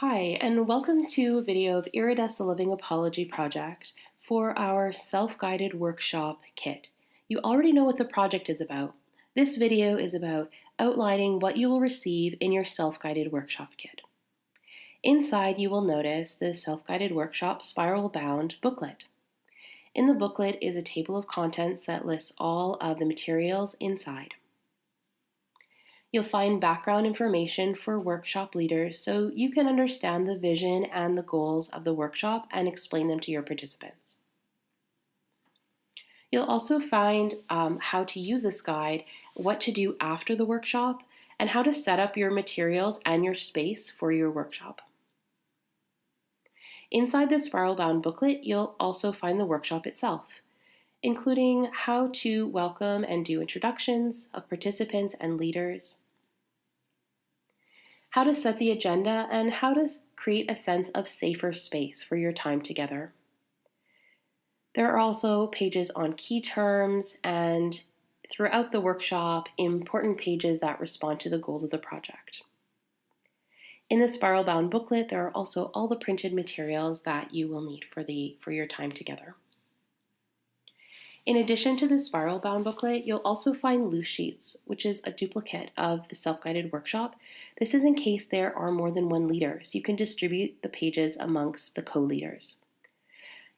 Hi, and welcome to a video of Irides the Living Apology Project for our self-guided workshop kit. You already know what the project is about. This video is about outlining what you will receive in your self-guided workshop kit. Inside, you will notice the self-guided workshop spiral-bound booklet. In the booklet is a table of contents that lists all of the materials inside. You'll find background information for workshop leaders so you can understand the vision and the goals of the workshop and explain them to your participants. You'll also find how to use this guide, what to do after the workshop, and how to set up your materials and your space for your workshop. Inside the spiral-bound booklet, you'll also find the workshop itself, including how to welcome and do introductions of participants and leaders, how to set the agenda, and how to create a sense of safer space for your time together. There are also pages on key terms and throughout the workshop, important pages that respond to the goals of the project. In the spiral-bound booklet, there are also all the printed materials that you will need for your time together. In addition to the spiral-bound booklet, you'll also find loose sheets, which is a duplicate of the self-guided workshop. This is in case there are more than one leader, so you can distribute the pages amongst the co-leaders.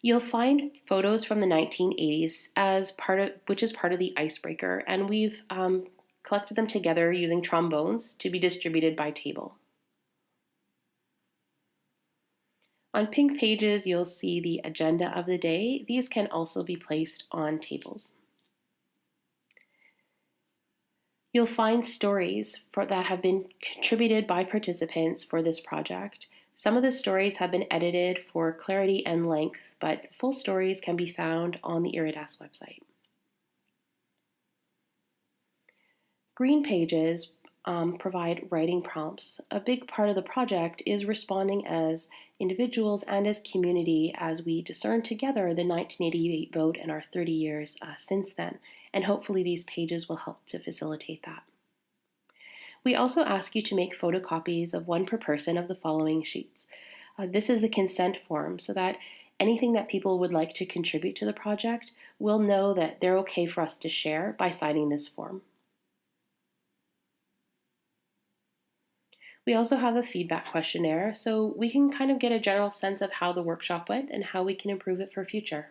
You'll find photos from the 1980s which is part of the icebreaker, and we've collected them together using trombones to be distributed by table. On pink pages, you'll see the agenda of the day. These can also be placed on tables. You'll find stories that have been contributed by participants for this project. Some of the stories have been edited for clarity and length, but full stories can be found on the Irides website. Green pages provide writing prompts. A big part of the project is responding as individuals and as community as we discern together the 1988 vote and our 30 years since then, and hopefully these pages will help to facilitate that. We also ask you to make photocopies of one per person of the following sheets. This is the consent form so that anything that people would like to contribute to the project will know that they're okay for us to share by signing this form. We also have a feedback questionnaire so we can kind of get a general sense of how the workshop went and how we can improve it for future.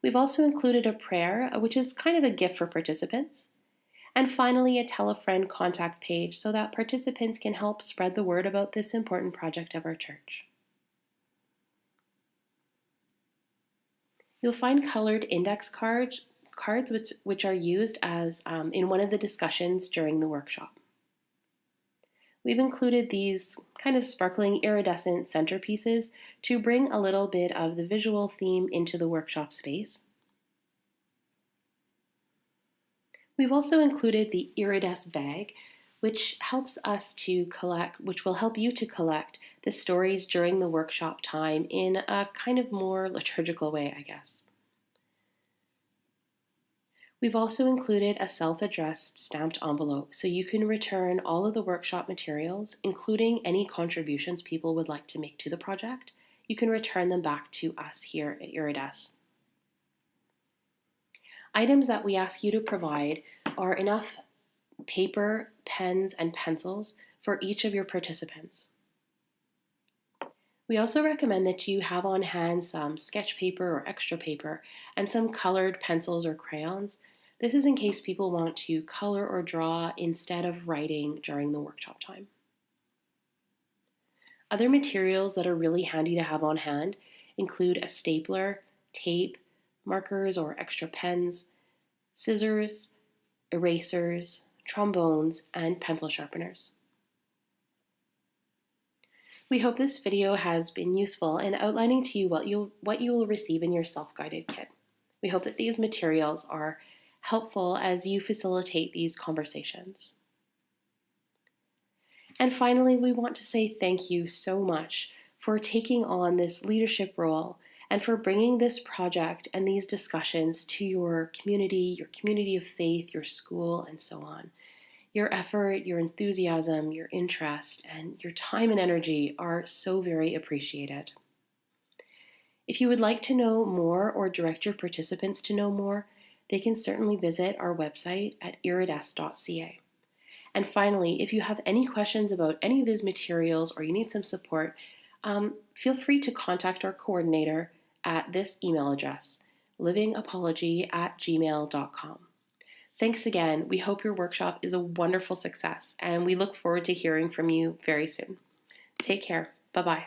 We've also included a prayer, which is kind of a gift for participants. And finally, a tell a friend contact page so that participants can help spread the word about this important project of our church. You'll find colored index cards which are used as in one of the discussions during the workshop. We've included these kind of sparkling iridescent centerpieces to bring a little bit of the visual theme into the workshop space. We've also included the Irides bag, which will help you to collect the stories during the workshop time in a kind of more liturgical way, I guess. We've also included a self-addressed stamped envelope so you can return all of the workshop materials, including any contributions people would like to make to the project. You can return them back to us here at Irides. Items that we ask you to provide are enough paper, pens, and pencils for each of your participants. We also recommend that you have on hand some sketch paper or extra paper and some colored pencils or crayons. This is in case people want to color or draw instead of writing during the workshop time. Other materials that are really handy to have on hand include a stapler, tape, markers or extra pens, scissors, erasers, trombones, and pencil sharpeners. We hope this video has been useful in outlining to you what you will receive in your self-guided kit. We hope that these materials are helpful as you facilitate these conversations. And finally, we want to say thank you so much for taking on this leadership role and for bringing this project and these discussions to your community of faith, your school, and so on. Your effort, your enthusiasm, your interest, and your time and energy are so very appreciated. If you would like to know more or direct your participants to know more, they can certainly visit our website at irides.ca. And finally, if you have any questions about any of these materials or you need some support, feel free to contact our coordinator at this email address, livingapology@gmail.com. Thanks again. We hope your workshop is a wonderful success, and we look forward to hearing from you very soon. Take care. Bye-bye.